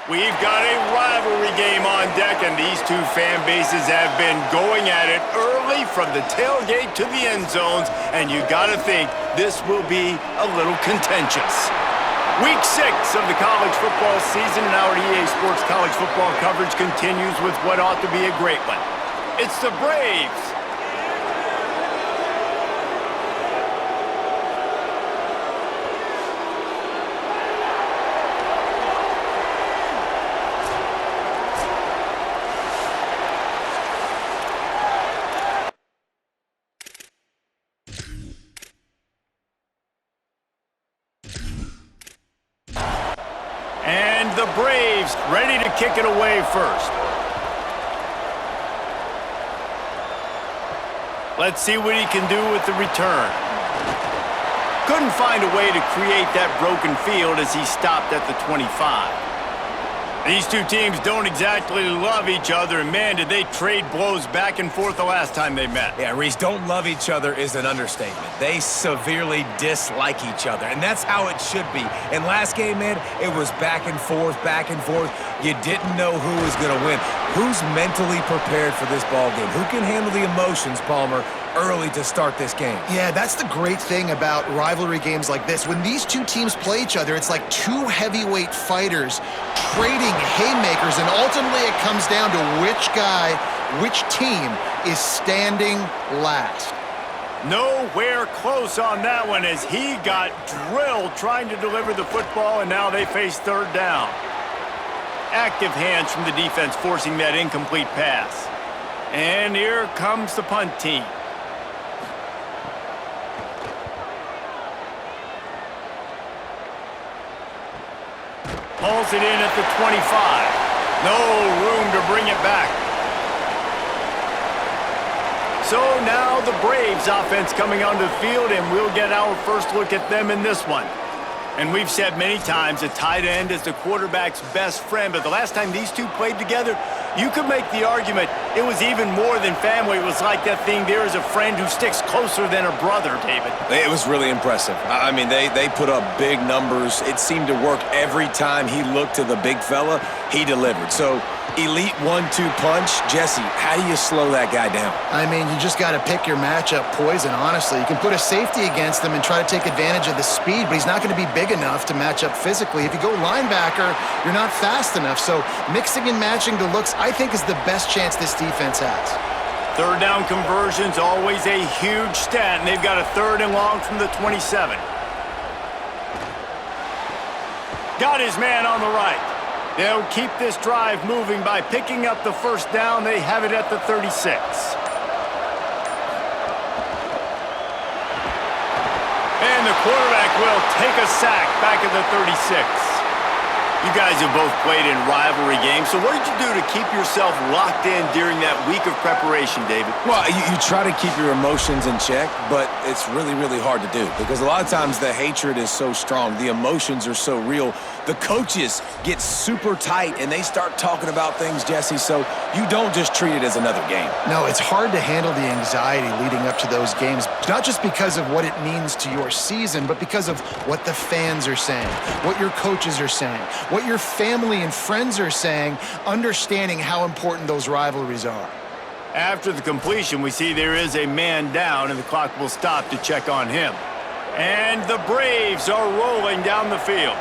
We've got a rivalry game on deck, and these two fan bases have been going at it early from the tailgate to the end zones, and you gotta think this will be a little contentious. Week 6 of the college football season, and our EA Sports college football coverage continues with what ought to be a great one. It's the Braves. And the Braves ready to kick it away first. Let's see what he can do with the return. Couldn't find a way to create that broken field as he stopped at the 25. These two teams don't exactly love each other, and man, did they trade blows back and forth the last time they met. Yeah, Reese, don't love each other is an understatement. They severely dislike each other, and that's how it should be. And last game, man, it was back and forth, back and forth. You didn't know who was going to win. Who's mentally prepared for this ball game? Who can handle the emotions, Palmer, early to start this game? Yeah, that's the great thing about rivalry games like this. When these two teams play each other, it's like two heavyweight fighters trading haymakers, and ultimately it comes down to which team is standing last. Nowhere close on that one as he got drilled trying to deliver the football, and now they face third down. Active hands from the defense forcing that incomplete pass. And here comes the punt team. Hauls it in at the 25. No room to bring it back. So now the Braves offense coming onto the field, and we'll get our first look at them in this one. And we've said many times a tight end is the quarterback's best friend, but the last time these two played together, you could make the argument it was even more than family. It was like that thing, there is a friend who sticks closer than a brother, David. It was really impressive. I mean, they put up big numbers. It seemed to work every time he looked to the big fella, he delivered. So, elite 1-2 punch. Jesse, how do you slow that guy down? I mean, you just got to pick your matchup poison, honestly. You can put a safety against him and try to take advantage of the speed, but he's not going to be big enough to match up physically. If you go linebacker, you're not fast enough. So mixing and matching the looks, I think, is the best chance this defense has. Third down conversion's always a huge stat, and they've got a third and long from the 27. Got his man on the right. They'll keep this drive moving by picking up the first down. They have it at the 36. And the quarterback will take a sack back at the 36. You guys have both played in rivalry games, so what did you do to keep yourself locked in during that week of preparation, David? Well, you try to keep your emotions in check, but it's really, really hard to do because a lot of times the hatred is so strong, the emotions are so real. The coaches get super tight and they start talking about things, Jesse, so you don't just treat it as another game. No, it's hard to handle the anxiety leading up to those games, not just because of what it means to your season, but because of what the fans are saying, what your coaches are saying, what your family and friends are saying, understanding how important those rivalries are. After the completion, we see there is a man down, and the clock will stop to check on him. And the Braves are rolling down the field.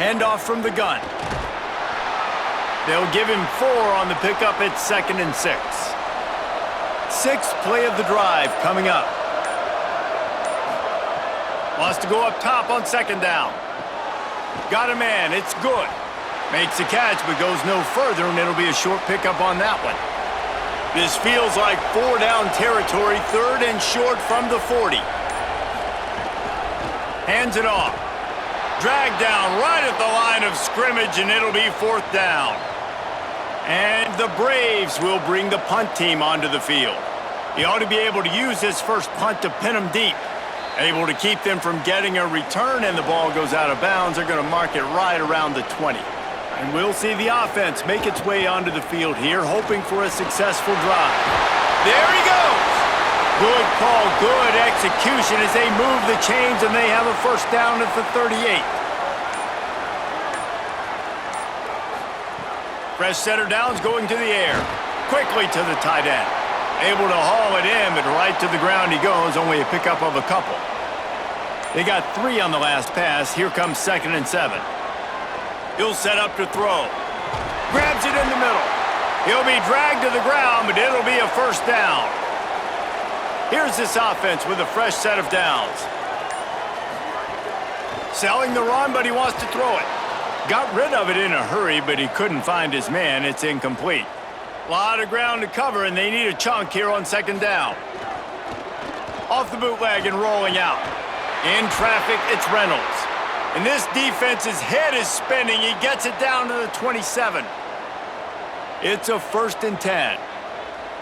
Handoff from the gun. They'll give him 4 on the pickup at 2nd and 6. Sixth play of the drive coming up. Wants to go up top on 2nd down. Got a man, it's good. Makes the catch but goes no further, and it'll be a short pickup on that one. This feels like 4-down territory, 3rd and short from the 40. Hands it off. Dragged down right at the line of scrimmage, and it'll be 4th down. And the Braves will bring the punt team onto the field. He ought to be able to use his first punt to pin them deep. Able to keep them from getting a return, and the ball goes out of bounds. They're going to mark it right around the 20. And we'll see the offense make its way onto the field here, hoping for a successful drive. There he goes! Good call, good execution as they move the chains and they have a first down at the 38. Fresh setter downs going to the air. Quickly to the tight end. Able to haul it in, but right to the ground he goes, only a pickup of a couple. They got 3 on the last pass. Here comes 2nd and 7. He'll set up to throw. Grabs it in the middle. He'll be dragged to the ground, but it'll be a first down. Here's this offense with a fresh set of downs. Selling the run, but he wants to throw it. Got rid of it in a hurry, but he couldn't find his man. It's incomplete. A lot of ground to cover, and they need a chunk here on 2nd down. Off the bootleg and rolling out. In traffic, it's Reynolds. And this defense's head is spinning. He gets it down to the 27. It's a 1st and 10.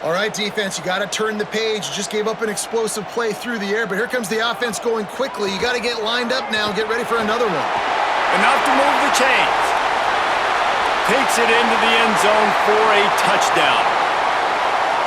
All right, defense, you got to turn the page. You just gave up an explosive play through the air, but here comes the offense going quickly. You got to get lined up now and get ready for another one. Enough to move the chains. Takes it into the end zone for a touchdown.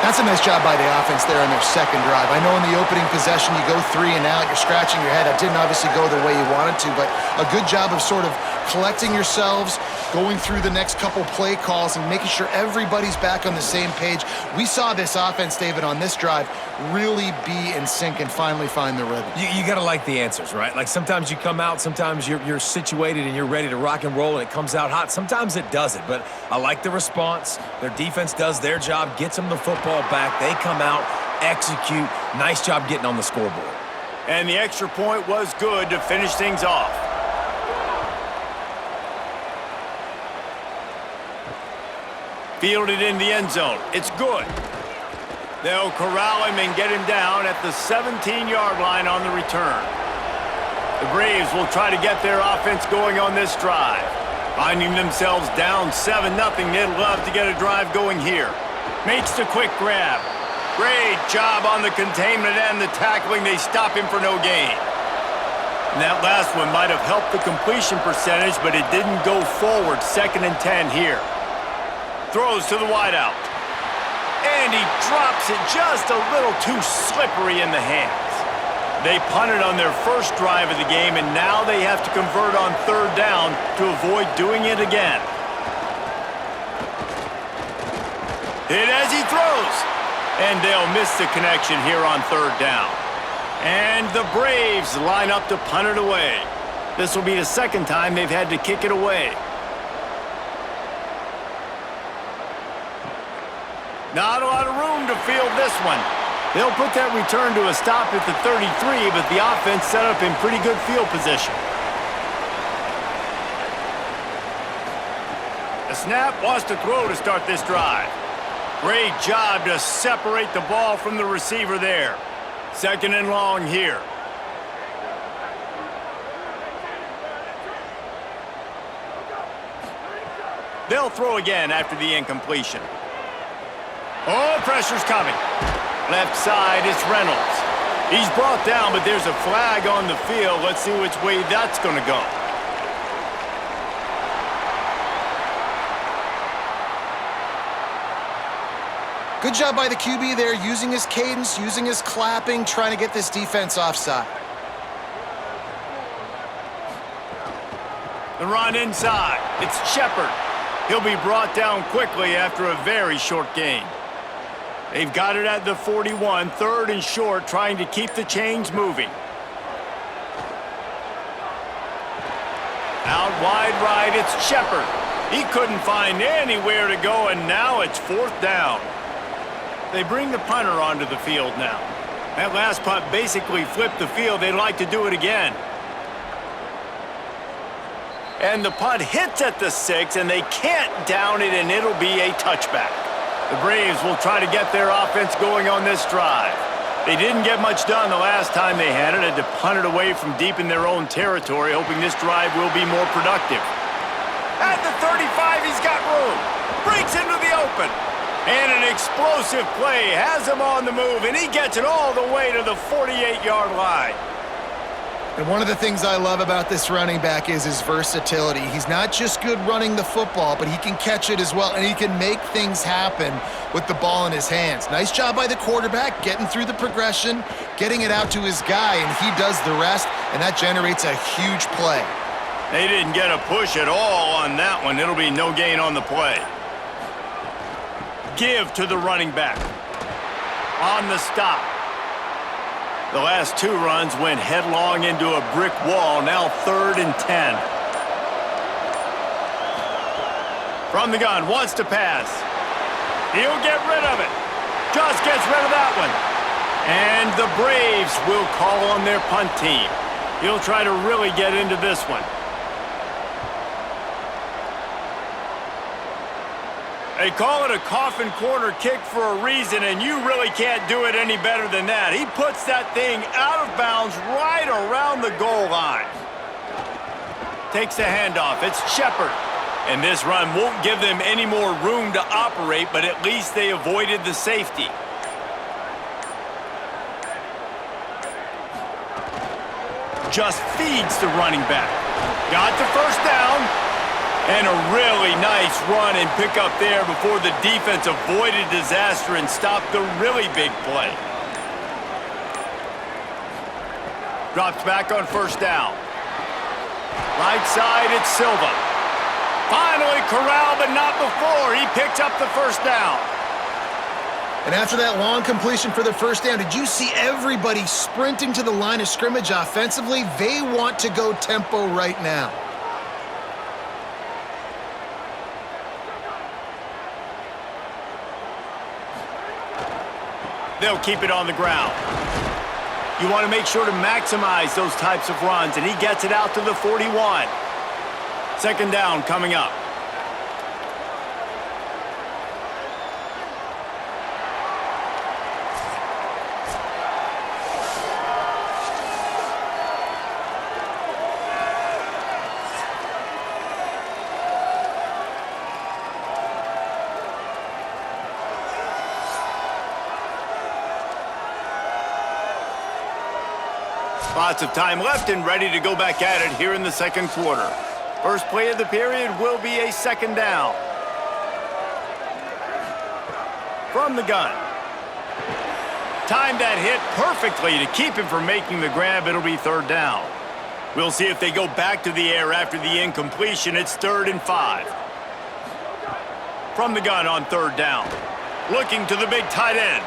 That's a nice job by the offense there on their 2nd drive. I know in the opening possession you go 3 and out, you're scratching your head. That didn't obviously go the way you wanted to, but a good job of sort of collecting yourselves, going through the next couple play calls and making sure everybody's back on the same page. We saw this offense, David, on this drive really be in sync and finally find the rhythm. You got to like the answers, right? Like sometimes you come out, sometimes you're situated and you're ready to rock and roll and it comes out hot. Sometimes it doesn't, but I like the response. Their defense does their job, gets them the football back. They come out, execute. Nice job getting on the scoreboard. And the extra point was good to finish things off. Fielded in the end zone. It's good. They'll corral him and get him down at the 17-yard line on the return. The Braves will try to get their offense going on this drive. Finding themselves down 7-0, they'd love to get a drive going here. Makes the quick grab. Great job on the containment and the tackling. They stop him for no gain. And that last one might have helped the completion percentage, but it didn't go forward. 2nd and 10 here. Throws to the wideout. And he drops it just a little too slippery in the hands. They punted on their first drive of the game, and now they have to convert on 3rd down to avoid doing it again. Hit as he throws. And they'll miss the connection here on 3rd down. And the Braves line up to punt it away. This will be the 2nd time they've had to kick it away. Not a lot of room to field this one. They'll put that return to a stop at the 33, but the offense set up in pretty good field position. The snap wants to throw to start this drive. Great job to separate the ball from the receiver there. 2nd and long here. They'll throw again after the incompletion. Oh, pressure's coming. Left side, it's Reynolds. He's brought down, but there's a flag on the field. Let's see which way that's going to go. Good job by the QB there, using his cadence, using his clapping, trying to get this defense offside. The run inside. It's Shepard. He'll be brought down quickly after a very short gain. They've got it at the 41, 3rd and short, trying to keep the chains moving. Out wide right, it's Shepard. He couldn't find anywhere to go, and now it's 4th down. They bring the punter onto the field now. That last punt basically flipped the field. They'd like to do it again. And the punt hits at the 6, and they can't down it, and it'll be a touchback. The Braves will try to get their offense going on this drive. They didn't get much done the last time they had it. Had to punt it away from deep in their own territory, hoping this drive will be more productive. At the 35, he's got room. Breaks into the open. And an explosive play has him on the move, and he gets it all the way to the 48-yard line. And one of the things I love about this running back is his versatility. He's not just good running the football, but he can catch it as well, and he can make things happen with the ball in his hands. Nice job by the quarterback, getting through the progression, getting it out to his guy, and he does the rest, and that generates a huge play. They didn't get a push at all on that one. It'll be no gain on the play. Give to the running back. On the stop. The last 2 runs went headlong into a brick wall. Now 3rd and 10. From the gun, wants to pass. He'll get rid of it. Just gets rid of that one. And the Braves will call on their punt team. He'll try to really get into this one. They call it a coffin corner kick for a reason, and you really can't do it any better than that. He puts that thing out of bounds right around the goal line. Takes the handoff. It's Shepard. And this run won't give them any more room to operate, but at least they avoided the safety. Just feeds the running back. Got the first down. And a really nice run and pick up there before the defense avoided disaster and stopped the really big play. Drops back on first down. Right side, it's Silva. Finally corralled, but not before. He picks up the first down. And after that long completion for the first down, did you see everybody sprinting to the line of scrimmage offensively? They want to go tempo right now. They'll keep it on the ground. You want to make sure to maximize those types of runs, and he gets it out to the 41. 2nd down coming up. Lots of time left and ready to go back at it here in the 2nd quarter. First play of the period will be a 2nd down. From the gun. Timed that hit perfectly to keep him from making the grab. It'll be 3rd down. We'll see if they go back to the air after the incompletion. It's 3rd and 5. From the gun on 3rd down. Looking to the big tight end.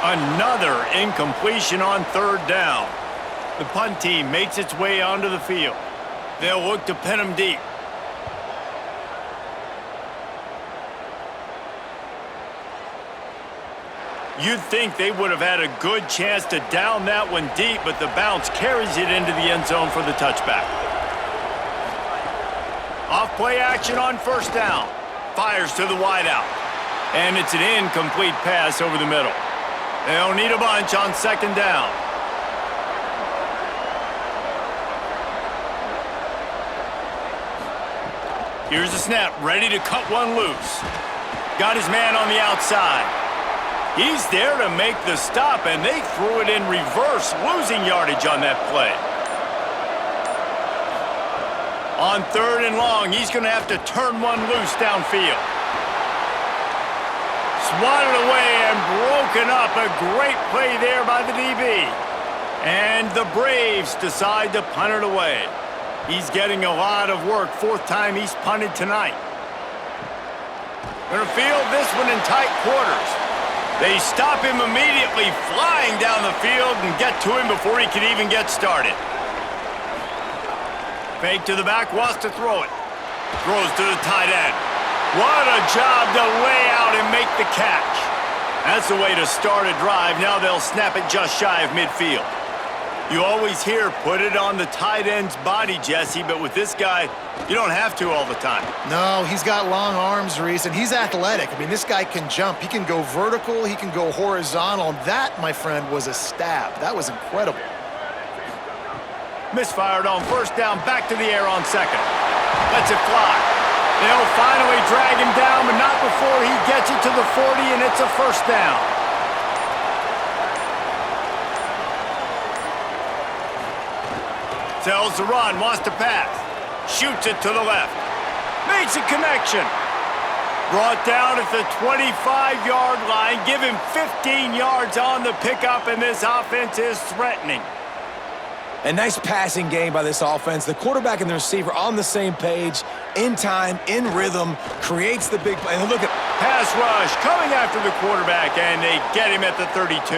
Another incompletion on 3rd down. The punt team makes its way onto the field. They'll look to pin him deep. You'd think they would have had a good chance to down that one deep, but the bounce carries it into the end zone for the touchback. Off play action on 1st down. Fires to the wideout. And it's an incomplete pass over the middle. They'll need a bunch on 2nd down. Here's the snap, ready to cut one loose. Got his man on the outside. He's there to make the stop, and they threw it in reverse, losing yardage on that play. On 3rd and long, he's going to have to turn one loose downfield. Swatted away and broken up. A great play there by the DB. And the Braves decide to punt it away. He's getting a lot of work. 4th time he's punted tonight. Going to field this one in tight quarters. They stop him immediately, flying down the field and get to him before he can even get started. Fake to the back, wants to throw it. Throws to the tight end. What a job to lay out and make the catch. That's the way to start a drive. Now they'll snap it just shy of midfield. You always hear, put it on the tight end's body, Jesse, but with this guy, you don't have to all the time. No, he's got long arms, Reese, and he's athletic. I mean, this guy can jump. He can go vertical. He can go horizontal. And that, my friend, was a stab. That was incredible. Misfired on 1st down, back to the air on 2nd. Lets it fly. They'll finally drag him down, but not before he gets it to the 40, and it's a 1st down. Tells the run, wants to pass. Shoots it to the left. Makes a connection. Brought down at the 25-yard line. Give him 15 yards on the pickup, and this offense is threatening. A nice passing game by this offense. The quarterback and the receiver on the same page, in time, in rhythm, creates the big play. And look at pass rush coming after the quarterback, and they get him at the 32.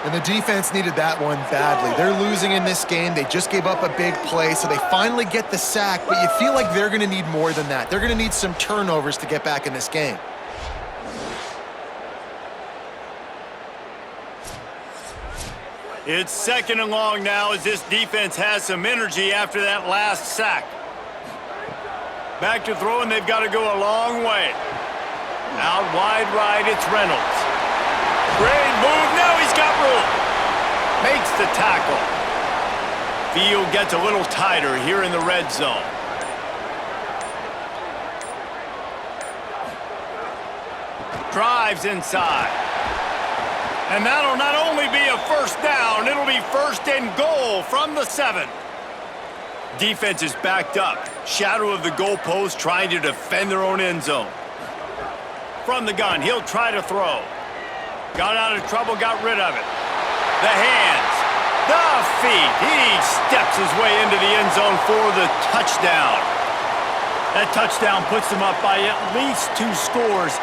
And the defense needed that one badly. They're losing in this game. They just gave up a big play, so they finally get the sack, but you feel like they're going to need more than that. They're going to need some turnovers to get back in this game. It's second and long now as this defense has some energy after that last sack. Back to throwing, they've got to go a long way. Out wide right, it's Reynolds. Great move, now he's got room. Makes the tackle. Field gets a little tighter here in the red zone. Drives inside. And that'll not only be a first down, it'll be first and goal from the 7. Defense is backed up. Shadow of the goalpost trying to defend their own end zone. From the gun, he'll try to throw. Got out of trouble, got rid of it. The hands, the feet. He steps his way into the end zone for the touchdown. That touchdown puts them up by at least 2 scores.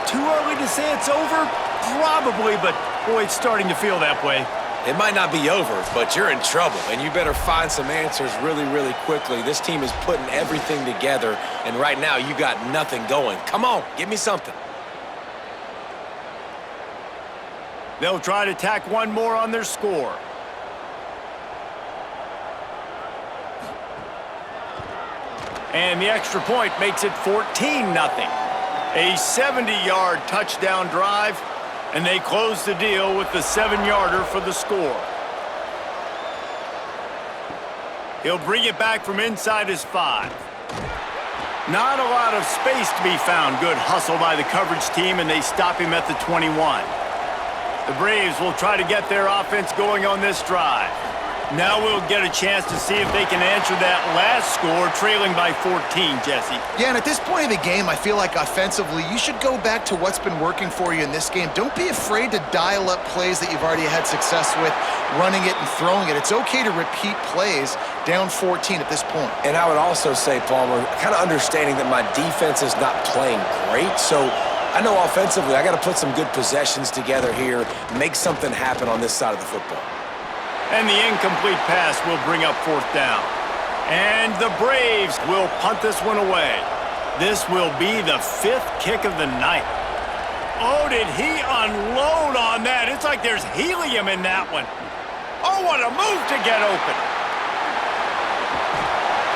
Too early to say it's over? Probably, but boy, it's starting to feel that way. it might not be over, but you're in trouble, and you better find some answers really, really quickly. This team is putting everything together, and right now you got nothing going. Come on, give me something. They'll try to tack one more on their score. And the extra point makes it 14-0. A 70-yard touchdown drive, and they close the deal with the 7-yarder for the score. He'll bring it back from inside his 5. Not a lot of space to be found. Good hustle by the coverage team, and they stop him at the 21. The Braves will try to get their offense going on this drive. Now we'll get a chance to see if they can answer that last score, trailing by 14, Jesse. Yeah, and at this point in the game, I feel like offensively, you should go back to what's been working for you in this game. Don't be afraid to dial up plays that you've already had success with, running it and throwing it. It's okay to repeat plays down 14 at this point. And I would also say, Palmer, kind of understanding that my defense is not playing great, so I know offensively I got to put some good possessions together here, make something happen on this side of the football. And the incomplete pass will bring up 4th down. And the Braves will punt this one away. This will be the 5th kick of the night. Oh, did he unload on that? It's like there's helium in that one. Oh, what a move to get open.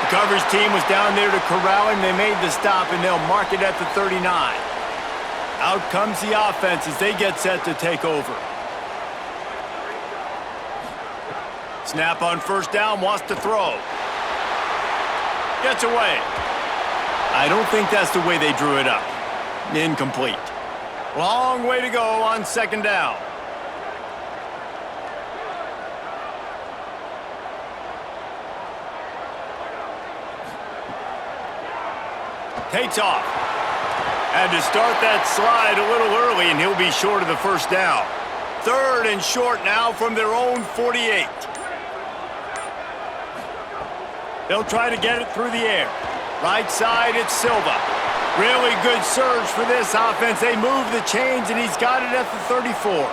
The coverage team was down there to corral him. They made the stop, and they'll mark it at the 39. Out comes the offense as they get set to take over. Snap on 1st down, wants to throw. Gets away. I don't think that's the way they drew it up. Incomplete. Long way to go on 2nd down. Takes off. Had to start that slide a little early, and he'll be short of the 1st down. 3rd and short now from their own 48. They'll try to get it through the air. Right side, it's Silva. Really good surge for this offense. They move the chains, and he's got it at the 34.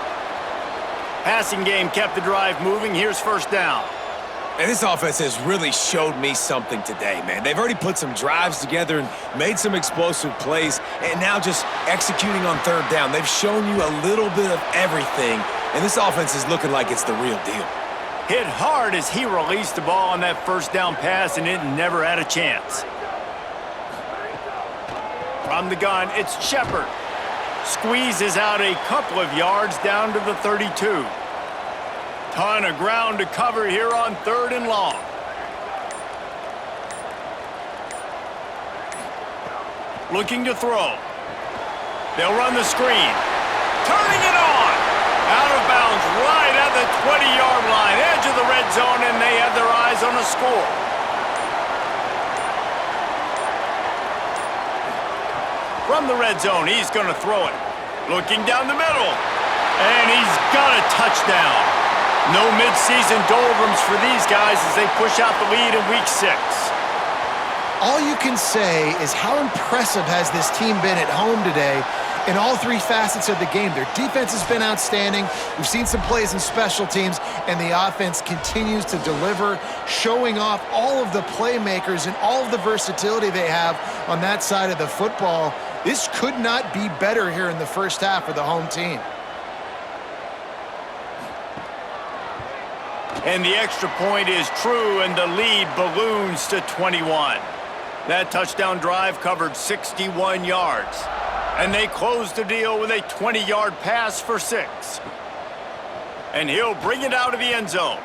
Passing game kept the drive moving. Here's 1st down. And this offense has really showed me something today, man. They've already put some drives together and made some explosive plays, and now just executing on 3rd down. They've shown you a little bit of everything, and this offense is looking like it's the real deal. Hit hard as he released the ball on that 1st down pass, and it never had a chance. From the gun, it's Shepard. Squeezes out a couple of yards down to the 32. Ton of ground to cover here on 3rd and long. Looking to throw. They'll run the screen. Turning it on. Out of bounds right at the 20-yard line. Edge of the red zone, and they have their eyes pause on the score. From the red zone, he's going to throw it. Looking down the middle. And he's got a touchdown. No midseason doldrums for these guys as they push out the lead in Week 6. All you can say is how impressive has this team been at home today in all three facets of the game. Their defense has been outstanding. We've seen some plays in special teams, and the offense continues to deliver, showing off all of the playmakers and all of the versatility they have on that side of the football. This could not be better here in the first half for the home team. And the extra point is true, and the lead balloons to 21. That touchdown drive covered 61 yards. And they closed the deal with a 20-yard pass for 6. And he'll bring it out of the end zone.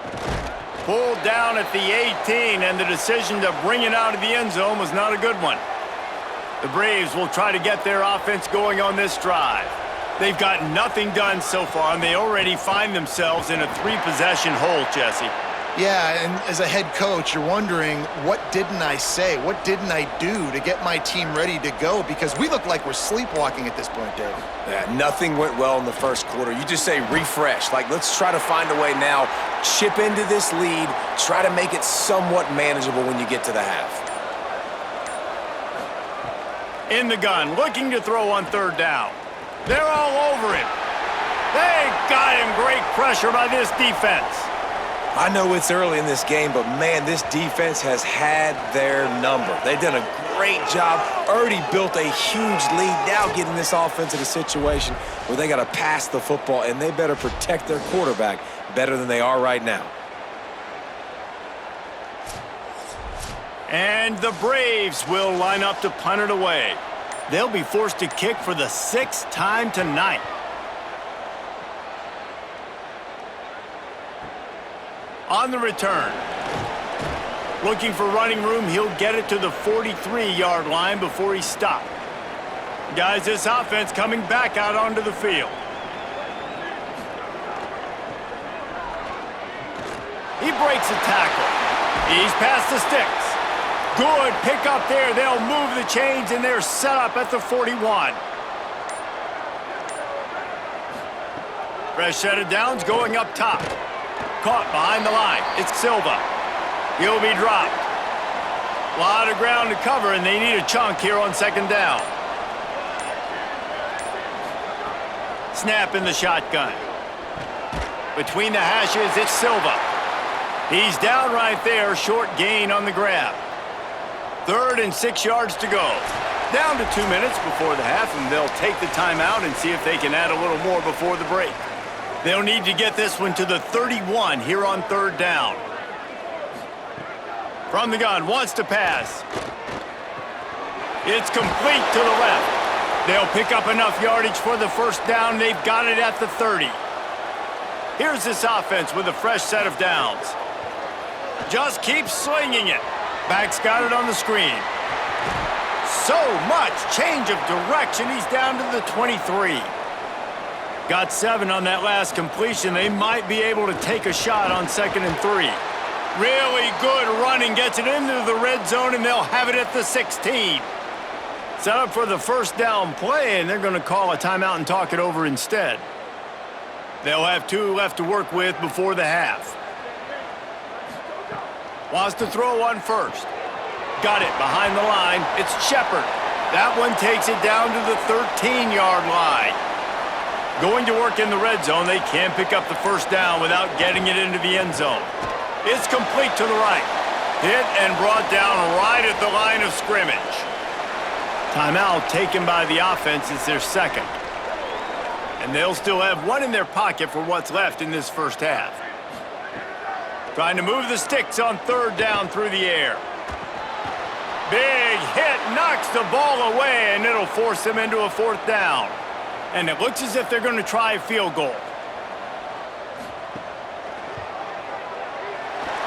Pulled down at the 18, and the decision to bring it out of the end zone was not a good one. The Braves will try to get their offense going on this drive. They've got nothing done so far, and they already find themselves in a 3-possession hole, Jesse. Yeah, and as a head coach, you're wondering, what didn't I say? What didn't I do to get my team ready to go? Because we look like we're sleepwalking at this point, Dave. Yeah, nothing went well in the first quarter. You just say refresh. Like, let's try to find a way now, chip into this lead, try to make it somewhat manageable when you get to the half. In the gun, looking to throw on third down. They're all over him. They got him. Great pressure by this defense. I know it's early in this game, but man, this defense has had their number. They've done a great job, already built a huge lead, now getting this offense in a situation where they got to pass the football, and they better protect their quarterback better than they are right now. And the Braves will line up to punt it away. They'll be forced to kick for the 6th time tonight. On the return. Looking for running room, he'll get it to the 43-yard line before he stopped. Guys, this offense coming back out onto the field. He breaks a tackle. He's past the sticks. Good pick up there. They'll move the chains, and they're set up at the 41. Fresh set of downs going up top. Caught behind the line. It's Silva. He'll be dropped. A lot of ground to cover, and they need a chunk here on second down. Snap in the shotgun. Between the hashes, it's Silva. He's down right there, short gain on the grab. 3rd and 6 yards to go. Down to 2 minutes before the half, and they'll take the timeout and see if they can add a little more before the break. They'll need to get this one to the 31 here on third down. From the gun, wants to pass. It's complete to the left. They'll pick up enough yardage for the first down. They've got it at the 30. Here's this offense with a fresh set of downs. Just keep slinging it. Back's got it on the screen. So much change of direction. He's down to the 23. Got 7 on that last completion. They might be able to take a shot on 2nd and 3. Really good running. Gets it into the red zone, and they'll have it at the 16. Set up for the first down play, and they're going to call a timeout and talk it over instead. They'll have 2 left to work with before the half. Wants to throw one first. Got it behind the line. It's Shepard. That one takes it down to the 13-yard line. Going to work in the red zone, they can't pick up the first down without getting it into the end zone. It's complete to the right. Hit and brought down right at the line of scrimmage. Timeout taken by the offense is their 2nd. And they'll still have 1 in their pocket for what's left in this first half. Trying to move the sticks on third down through the air. Big hit, knocks the ball away, and it'll force them into a 4th down. And it looks as if they're going to try a field goal.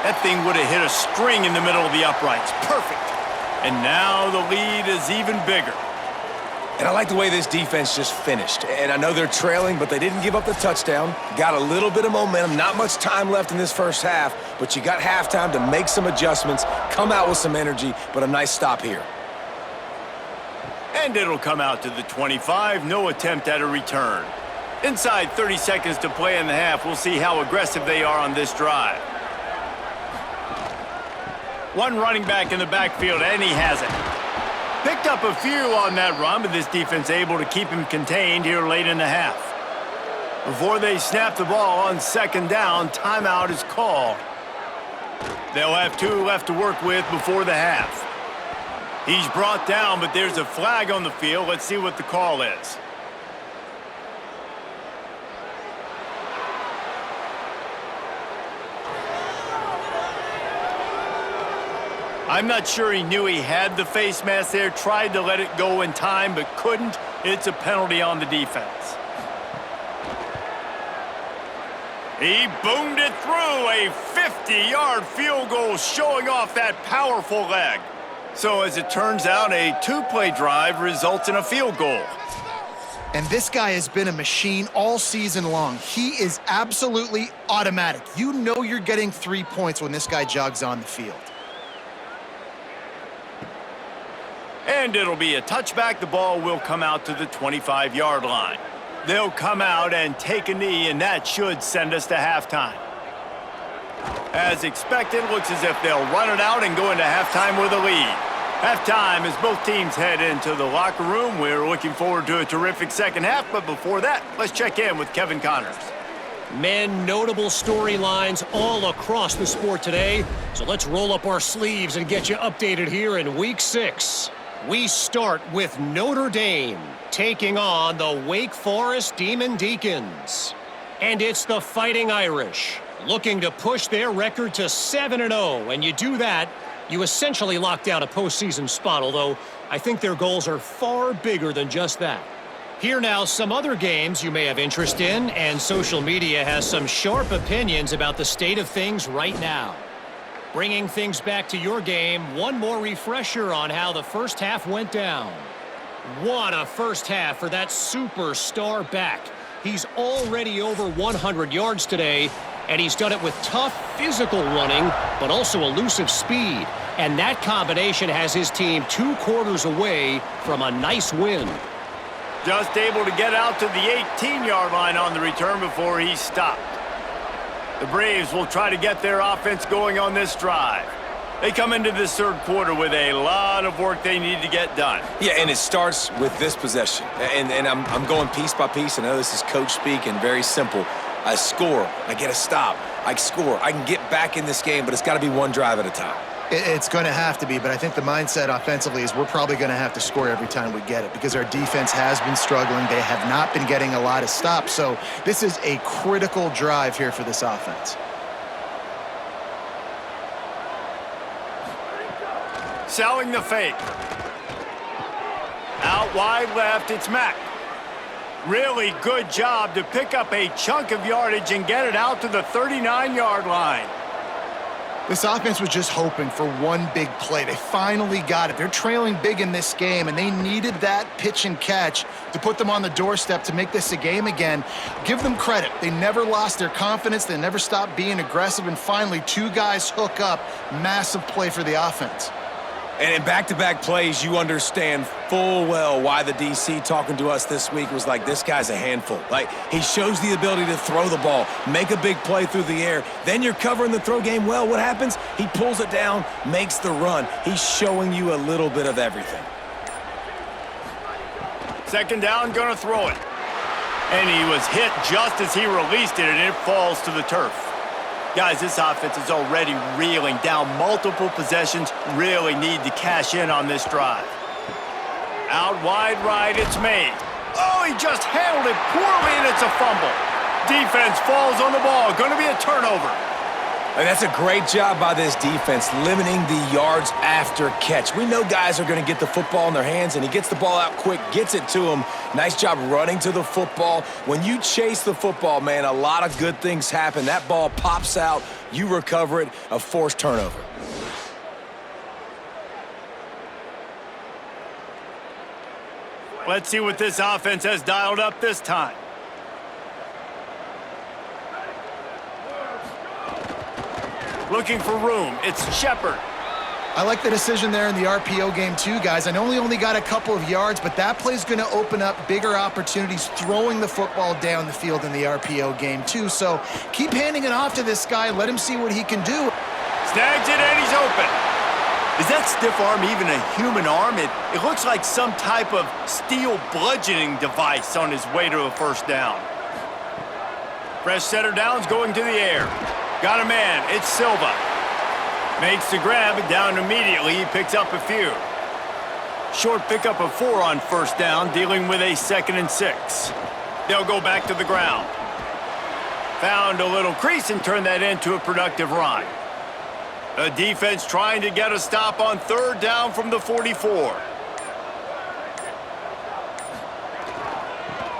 That thing would have hit a string in the middle of the uprights. Perfect. And now the lead is even bigger. And I like the way this defense just finished. And I know they're trailing, but they didn't give up the touchdown. Got a little bit of momentum. Not much time left in this first half, but you got halftime to make some adjustments, come out with some energy, but a nice stop here. And it'll come out to the 25. No attempt at a return. Inside 30 seconds to play in the half. We'll see how aggressive they are on this drive. One running back in the backfield, and he has it. Picked up a few on that run, but this defense able to keep him contained here late in the half. Before they snap the ball on second down, timeout is called. They'll have 2 left to work with before the half. He's brought down, but there's a flag on the field. Let's see what the call is. I'm not sure he knew he had the face mask there, tried to let it go in time, but couldn't. It's a penalty on the defense. He boomed it through, a 50-yard field goal showing off that powerful leg. So as it turns out, a 2-play drive results in a field goal. And this guy has been a machine all season long. He is absolutely automatic. You know you're getting 3 points when this guy jogs on the field. And it'll be a touchback. The ball will come out to the 25-yard line. They'll come out and take a knee, and that should send us to halftime. As expected, looks as if they'll run it out and go into halftime with a lead. Halftime as both teams head into the locker room. We're looking forward to a terrific second half, but before that, let's check in with Kevin Connors. Men, notable storylines all across the sport today. So let's roll up our sleeves and get you updated here in Week 6. We start with Notre Dame taking on the Wake Forest Demon Deacons. And it's the Fighting Irish looking to push their record to 7-0. And you do that, you essentially lock down a postseason spot, although I think their goals are far bigger than just that. Here now, some other games you may have interest in, and social media has some sharp opinions about the state of things right now. Bringing things back to your game, one more refresher on how the first half went down. What a first half for that superstar back. He's already over 100 yards today, and he's done it with tough physical running, but also elusive speed. And that combination has his team 2 quarters away from a nice win. Just able to get out to the 18-yard line on the return before he stopped. The Braves will try to get their offense going on this drive. They come into this third quarter with a lot of work they need to get done. Yeah, and it starts with this possession. And I'm going piece by piece. I know this is coach speak and very simple. I score, I get a stop, I score. I can get back in this game, but it's got to be one drive at a time. It's going to have to be, but I think the mindset offensively is we're probably going to have to score every time we get it because our defense has been struggling. They have not been getting a lot of stops, so this is a critical drive here for this offense. Selling the fake. Out wide left, it's Mack. Really good job to pick up a chunk of yardage and get it out to the 39-yard line. This offense was just hoping for one big play. They finally got it. They're trailing big in this game, and they needed that pitch and catch to put them on the doorstep to make this a game again. Give them credit. They never lost their confidence. They never stopped being aggressive, and finally 2 guys hook up. Massive play for the offense. And in back-to-back plays, you understand full well why the DC talking to us this week was like, this guy's a handful. Like, he shows the ability to throw the ball, make a big play through the air. Then you're covering the throw game well. What happens? He pulls it down, makes the run. He's showing you a little bit of everything. Second down, gonna throw it. And he was hit just as he released it, and it falls to the turf. Guys, this offense is already reeling down multiple possessions. Really need to cash in on this drive. Out wide right, it's made. Oh, he just handled it poorly, and it's a fumble. Defense falls on the ball. Going to be a turnover. And that's a great job by this defense, limiting the yards after catch. We know guys are going to get the football in their hands, and he gets the ball out quick, gets it to him. Nice job running to the football. When you chase the football, man, a lot of good things happen. That ball pops out, you recover it, a forced turnover. Let's see what this offense has dialed up this time. Looking for room. It's Shepard. I like the decision there in the RPO game too, guys. I know he only got a couple of yards, but that play's going to open up bigger opportunities throwing the football down the field in the RPO game too. So keep handing it off to this guy. Let him see what he can do. Snags it, and he's open. Is that stiff arm even a human arm? It looks like some type of steel bludgeoning device on his way to a first down. Fresh setter down's going to the air. Got a man. It's Silva. Makes the grab, down immediately. He picks up a few. Short pickup of 4 on first down, dealing with a 2nd and 6. They'll go back to the ground. Found a little crease and turned that into a productive run. The defense trying to get a stop on 3rd down from the 44.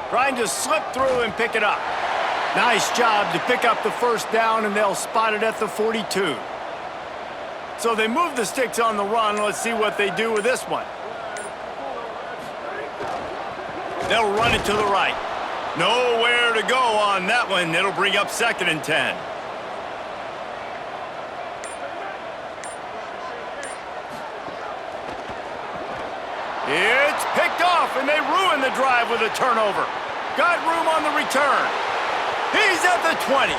Trying to slip through and pick it up. Nice job to pick up the first down, and they'll spot it at the 42. So they move the sticks on the run. Let's see what they do with this one. They'll run it to the right. Nowhere to go on that one. It'll bring up 2nd and 10. It's picked off, and they ruin the drive with a turnover. Got room on the return. He's at the 20.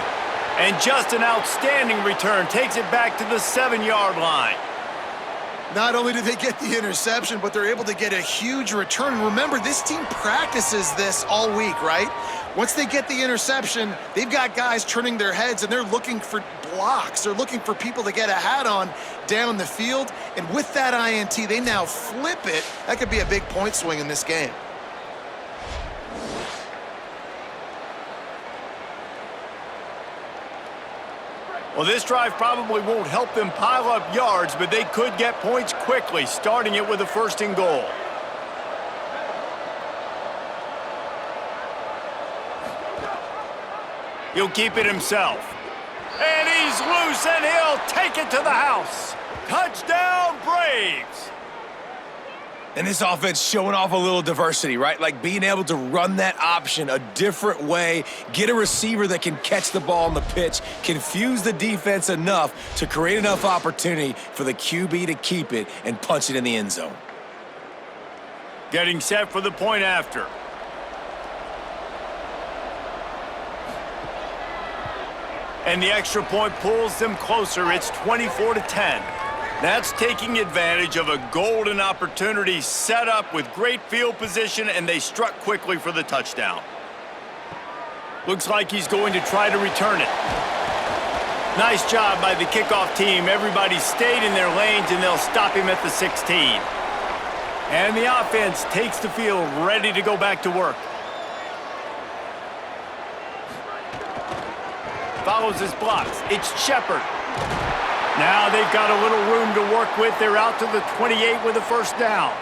And just an outstanding return. Takes it back to the 7-yard line. Not only did they get the interception, but they're able to get a huge return. And remember, this team practices this all week, right? Once they get the interception, they've got guys turning their heads, and they're looking for blocks. They're looking for people to get a hat on down the field. And with that INT, they now flip it. That could be a big point swing in this game. Well, this drive probably won't help them pile up yards, but they could get points quickly, starting it with a 1st and goal. He'll keep it himself. And he's loose, and he'll take it to the house. Touchdown, Braves! And this offense showing off a little diversity, right? Like being able to run that option a different way, get a receiver that can catch the ball on the pitch, confuse the defense enough to create enough opportunity for the QB to keep it and punch it in the end zone. Getting set for the point after. And the extra point pulls them closer. It's 24-10. That's taking advantage of a golden opportunity set up with great field position, and they struck quickly for the touchdown. Looks like he's going to try to return it. Nice job by the kickoff team. Everybody stayed in their lanes, and they'll stop him at the 16. And the offense takes the field, ready to go back to work. Follows his blocks. It's Shepard. Now they've got a little room to work with. They're out to the 28 with a first down.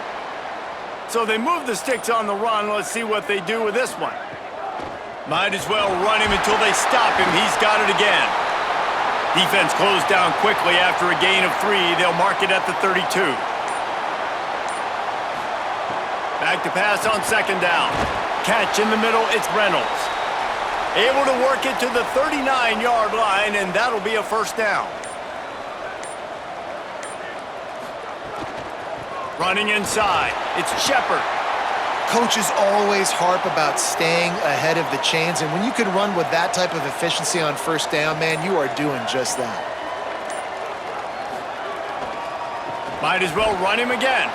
So they move the sticks on the run. Let's see what they do with this one. Might as well run him until they stop him. He's got it again. Defense closed down quickly after a gain of 3. They'll mark it at the 32. Back to pass on 2nd down. Catch in the middle. It's Reynolds. Able to work it to the 39-yard line, and that'll be a first down. Running inside, it's Shepard. Coaches always harp about staying ahead of the chains, and when you can run with that type of efficiency on first down, man, you are doing just that. Might as well run him again.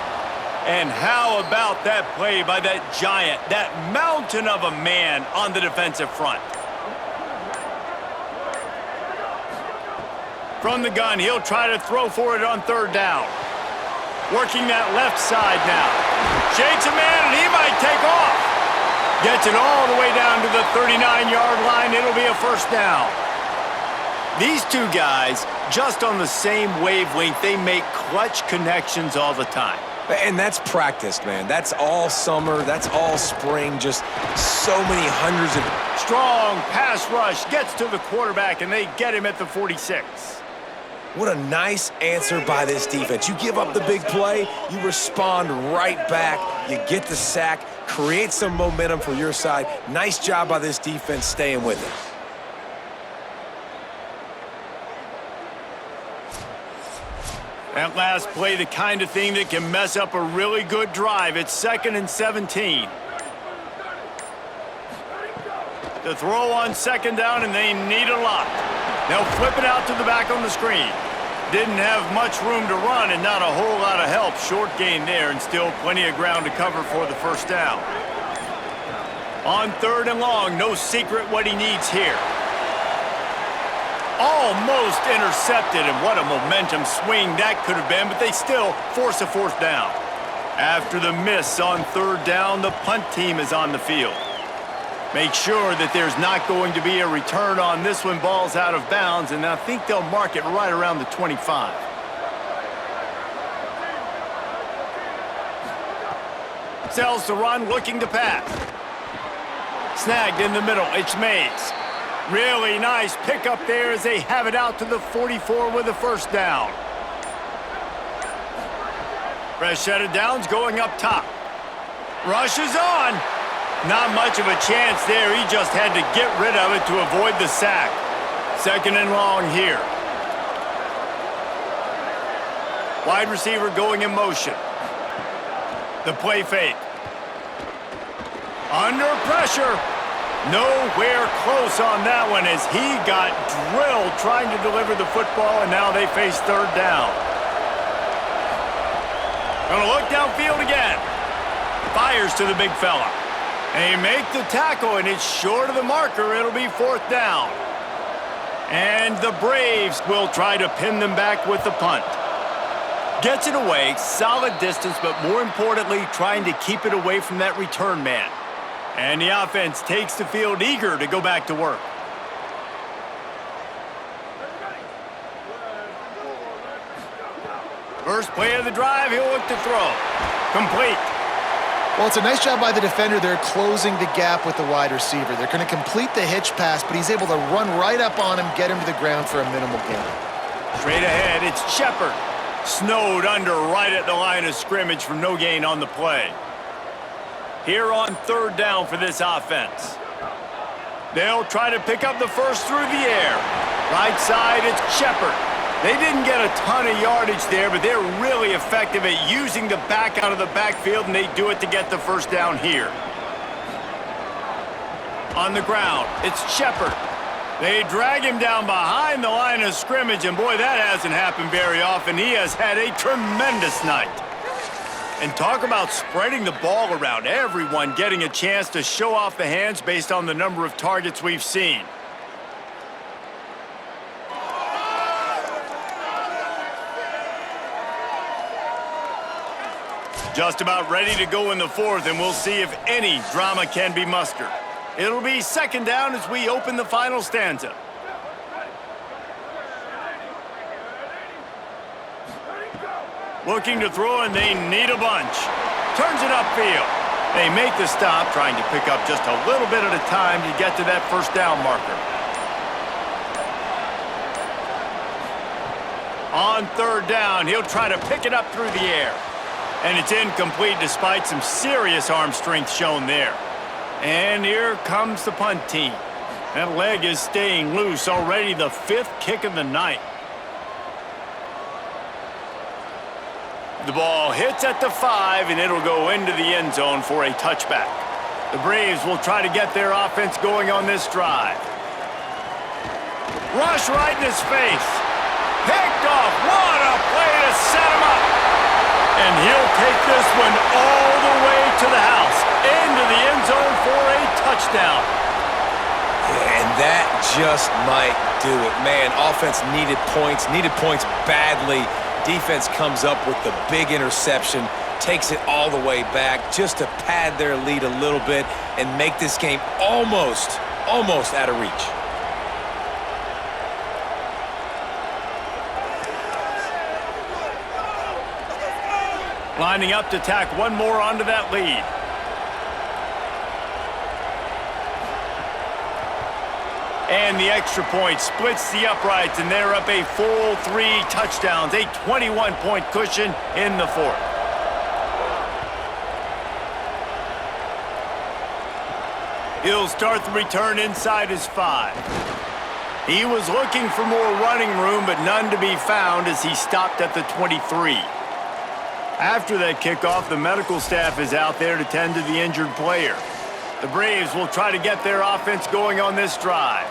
And how about that play by that giant, that mountain of a man on the defensive front? From the gun, he'll try to throw for it on 3rd down. Working that left side now. Shakes a man, and he might take off. Gets it all the way down to the 39-yard line. It'll be a first down. These two guys, just on the same wavelength, they make clutch connections all the time. And that's practiced, man. That's all summer. That's all spring. Just so many hundreds of... Strong pass rush gets to the quarterback, and they get him at the 46. What a nice answer by this defense. You give up the big play, you respond right back, you get the sack, create some momentum for your side. Nice job by this defense staying with it. That last play, the kind of thing that can mess up a really good drive. It's 2nd and 17. The throw on 2nd down, and they need a lot. They'll flip it out to the back on the screen. Didn't have much room to run and not a whole lot of help. Short gain there and still plenty of ground to cover for the first down. On 3rd and long, no secret what he needs here. Almost intercepted, and what a momentum swing that could have been, but they still force a 4th down. After the miss on 3rd down, the punt team is on the field. Make sure that there's not going to be a return on this when ball's out of bounds, and I think they'll mark it right around the 25. Sells the run, looking to pass. Snagged in the middle, it's Mays. Really nice pickup there as they have it out to the 44 with a 1st down. Fresh set of downs going up top. Rush is on. Not much of a chance there. He just had to get rid of it to avoid the sack. 2nd and long here. Wide receiver going in motion. The play fake. Under pressure. Nowhere close on that one as he got drilled trying to deliver the football, and now they face 3rd down. Gonna look downfield again. Fires to the big fella. They make the tackle, and it's short of the marker. It'll be 4th down. And the Braves will try to pin them back with the punt. Gets it away, solid distance, but more importantly, trying to keep it away from that return man. And the offense takes the field eager to go back to work. First play of the drive, he'll look to throw. Complete. Well, it's a nice job by the defender. They're closing the gap with the wide receiver. They're going to complete the hitch pass, but he's able to run right up on him, get him to the ground for a minimal gain. Straight ahead, it's Shepard. Snowed under right at the line of scrimmage for no gain on the play. Here on 3rd down for this offense. They'll try to pick up the first through the air. Right side, it's Shepard. They didn't get a ton of yardage there, but they're really effective at using the back out of the backfield, and they do it to get the 1st down here. On the ground, it's Shepard. They drag him down behind the line of scrimmage, and boy, that hasn't happened very often. He has had a tremendous night. And talk about spreading the ball around. Everyone getting a chance to show off the hands based on the number of targets we've seen. Just about ready to go in the 4th, and we'll see if any drama can be mustered. It'll be 2nd down as we open the final stanza. Looking to throw, and they need a bunch. Turns it upfield. They make the stop, trying to pick up just a little bit at a time to get to that 1st down marker. On 3rd down, he'll try to pick it up through the air. And it's incomplete despite some serious arm strength shown there. And here comes the punt team. That leg is staying loose, already the 5th kick of the night. The ball hits at the 5, and it'll go into the end zone for a touchback. The Braves will try to get their offense going on this drive. Rush right in his face. Picked off. What a play to set him up. And he'll take this one all the way to the house, into the end zone for a touchdown. And that just might do it. Man, offense needed points badly. Defense comes up with the big interception, takes it all the way back just to pad their lead a little bit and make this game almost out of reach. Lining up to tack one more onto that lead. And the extra point splits the uprights, and they're up a full 3 touchdowns, a 21-point cushion in the 4th. He'll start the return inside his 5. He was looking for more running room, but none to be found as he stopped at the 23. After that kickoff, the medical staff is out there to tend to the injured player. The Braves will try to get their offense going on this drive.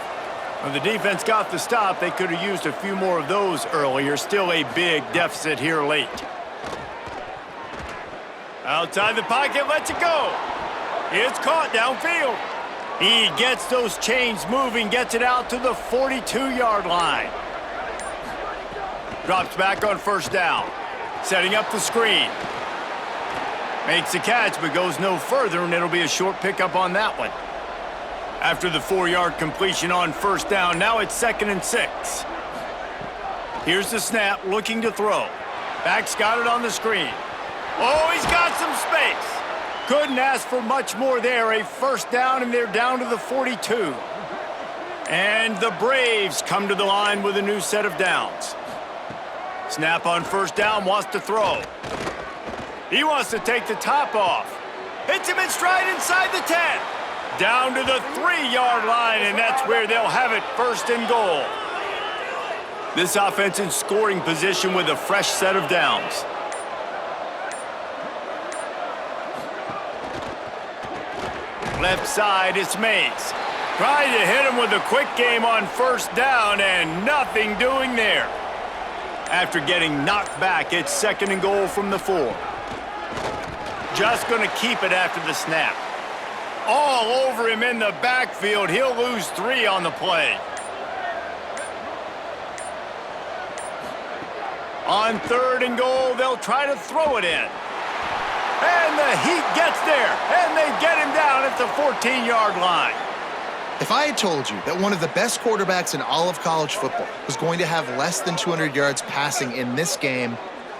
When the defense got the stop, they could have used a few more of those earlier. Still a big deficit here late. Outside the pocket, lets it go. It's caught downfield. He gets those chains moving, gets it out to the 42-yard line. Drops back on first down. Setting up the screen. Makes the catch, but goes no further, and it'll be a short pickup on that one. After the 4-yard completion on first down, now it's 2nd and 6. Here's the snap, looking to throw. Back's got it on the screen. Oh, he's got some space. Couldn't ask for much more there. A first down, and they're down to the 42. And the Braves come to the line with a new set of downs. Snap on first down, wants to throw. He wants to take the top off. Hits him in stride inside the 10. Down to the 3-yard line, and that's where they'll have it, 1st and goal. This offense in scoring position with a fresh set of downs. Left side, it's Mays. Trying to hit him with a quick game on first down, and nothing doing there. After getting knocked back, it's 2nd and goal from the 4. Just going to keep it after the snap. All over him in the backfield. He'll lose 3 on the play. On 3rd and goal, they'll try to throw it in. And the Heat gets there, and they get him down at the 14-yard line. If I had told you that one of the best quarterbacks in all of college football was going to have less than 200 yards passing in this game,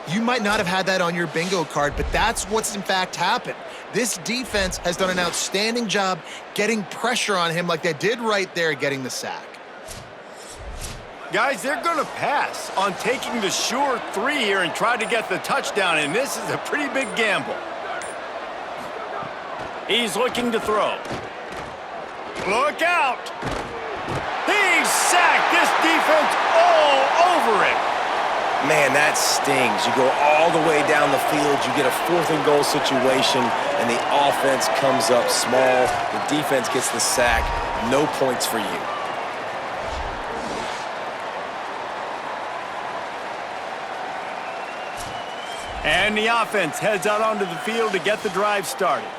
you might not have had that on your bingo card, but that's what's in fact happened. This defense has done an outstanding job getting pressure on him like they did right there getting the sack. Guys, they're going to pass on taking the sure 3 here and try to get the touchdown, and this is a pretty big gamble. He's looking to throw. Look out! He's sacked! This defense all over it! Man, that stings. You go all the way down the field, you get a 4th and goal situation, and the offense comes up small. The defense gets the sack. No points for you. And the offense heads out onto the field to get the drive started.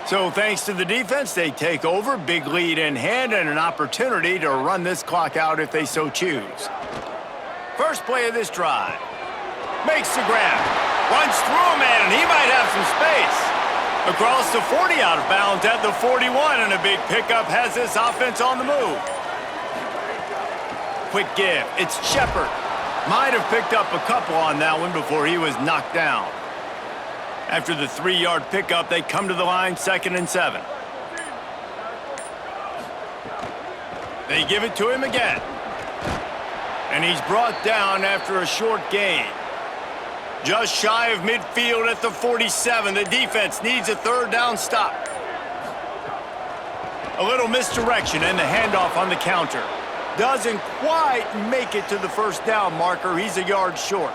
So thanks to the defense, they take over, big lead in hand, and an opportunity to run this clock out if they so choose. First play of this drive. Makes the grab. Runs through a man, and he might have some space. Across the 40, out of bounds at the 41, and a big pickup has this offense on the move. Quick give. It's Shepard. Might have picked up a couple on that one before he was knocked down. After the 3-yard pickup, they come to the line, 2nd and 7. They give it to him again. And he's brought down after a short gain. Just shy of midfield at the 47. The defense needs a 3rd down stop. A little misdirection and the handoff on the counter. Doesn't quite make it to the 1st down marker. He's a yard short.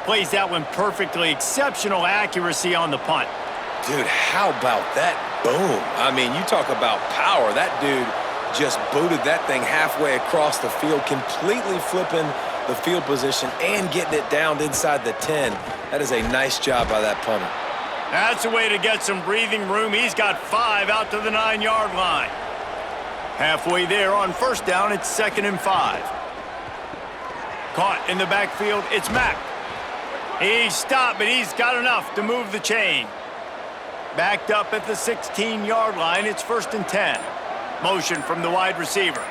Plays that one perfectly. Exceptional accuracy on the punt. Dude, how about that boom? I mean, you talk about power. That dude just booted that thing halfway across the field, completely flipping the field position and getting it down inside the 10. That is a nice job by that punter. That's a way to get some breathing room. He's got 5 out to the 9-yard line. Halfway there on 1st down, it's 2nd and 5. Caught in the backfield, it's Mack. He's stopped, but he's got enough to move the chain. Backed up at the 16-yard line, it's 1st and 10. Motion from the wide receiver.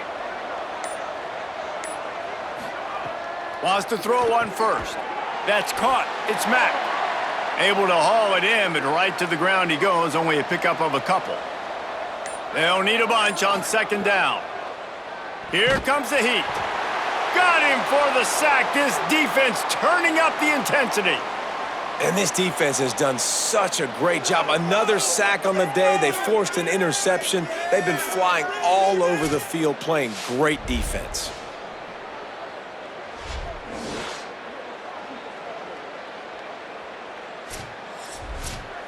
Wants to throw on 1st. That's caught. It's Mack. Able to haul it in, but right to the ground he goes. Only a pickup of a couple. They'll need a bunch on 2nd down. Here comes the Heat. Got him for the sack. This defense turning up the intensity. And this defense has done such a great job. Another sack on the day. They forced an interception. They've been flying all over the field playing great defense.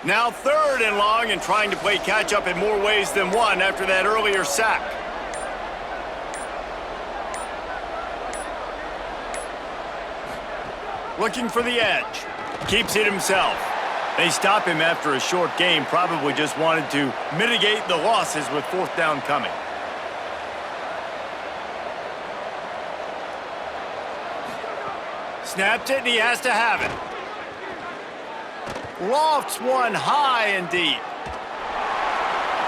Now 3rd and long and trying to play catch-up in more ways than one after that earlier sack. Looking for the edge. Keeps it himself. They stop him after a short game. Probably just wanted to mitigate the losses with 4th down coming. Snapped it, and he has to have it. Lofts one high and deep.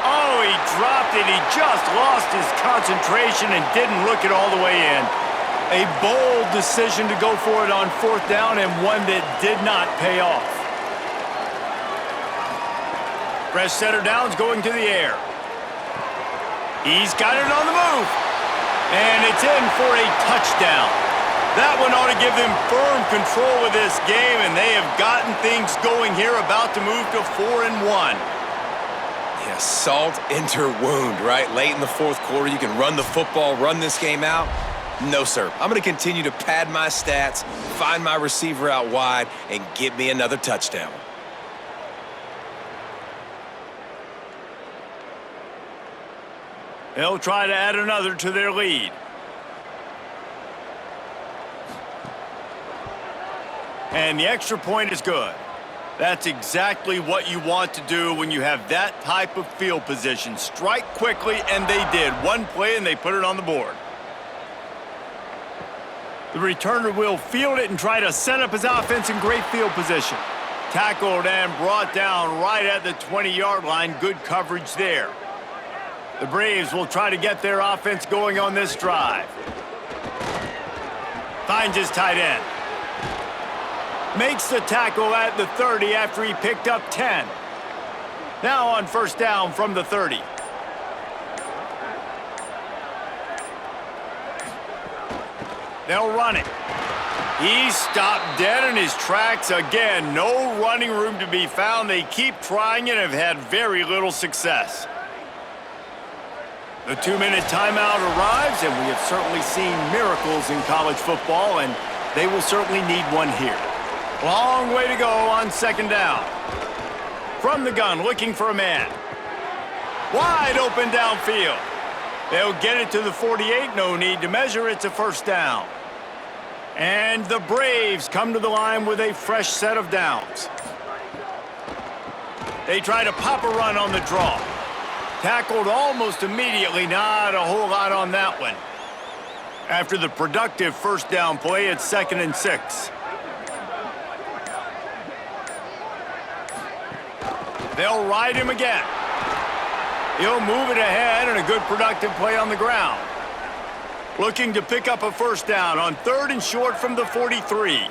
Oh, he dropped it. He just lost his concentration and didn't look it all the way in. A bold decision to go for it on 4th down and one that did not pay off. Fresh set of downs going to the air. He's got it on the move. And it's in for a touchdown. That one ought to give them firm control of this game, and they have gotten things going here, about to move to 4-1. Yeah, salt into wound, right? Late in the 4th quarter, you can run the football, run this game out. No, sir. I'm going to continue to pad my stats, find my receiver out wide, and get me another touchdown. They'll try to add another to their lead. And the extra point is good. That's exactly what you want to do when you have that type of field position. Strike quickly, and they did. One play, and they put it on the board. The returner will field it and try to set up his offense in great field position. Tackled and brought down right at the 20-yard line. Good coverage there. The Braves will try to get their offense going on this drive. Finds his tight end. Makes the tackle at the 30 after he picked up 10. Now on 1st down from the 30. They'll run it. He's stopped dead in his tracks again. No running room to be found. They keep trying and have had very little success. The 2-minute timeout arrives, and we have certainly seen miracles in college football, and they will certainly need one here. Long way to go on 2nd down. From the gun, looking for a man. Wide open downfield. They'll get it to the 48. No need to measure. It's a 1st down. And the Braves come to the line with a fresh set of downs. They try to pop a run on the draw. Tackled almost immediately. Not a whole lot on that one. After the productive 1st down play, it's 2nd and 6. They'll ride him again. He'll move it ahead, and a good productive play on the ground. Looking to pick up a 1st down on 3rd and short from the 43.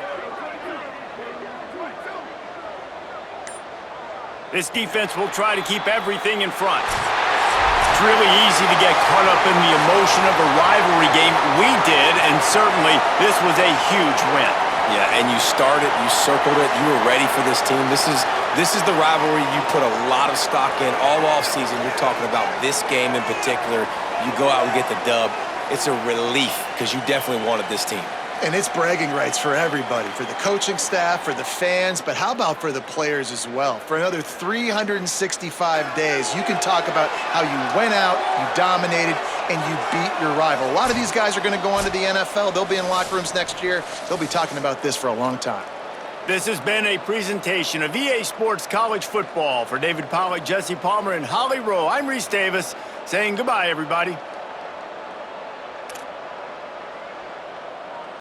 This defense will try to keep everything in front. It's really easy to get caught up in the emotion of a rivalry game. We did, and certainly this was a huge win. Yeah, and you started, you circled it, you were ready for this team. This is the rivalry you put a lot of stock in all offseason. You're talking about this game in particular. You go out and get the dub. It's a relief because you definitely wanted this team. And it's bragging rights for everybody, for the coaching staff, for the fans, but how about for the players as well? For another 365 days, you can talk about how you went out, you dominated, and you beat your rival. A lot of these guys are going to go on to the NFL. They'll be in locker rooms next year. They'll be talking about this for a long time. This has been a presentation of EA Sports College Football. For David Pollack, Jesse Palmer, and Holly Rowe, I'm Reese Davis saying goodbye, everybody.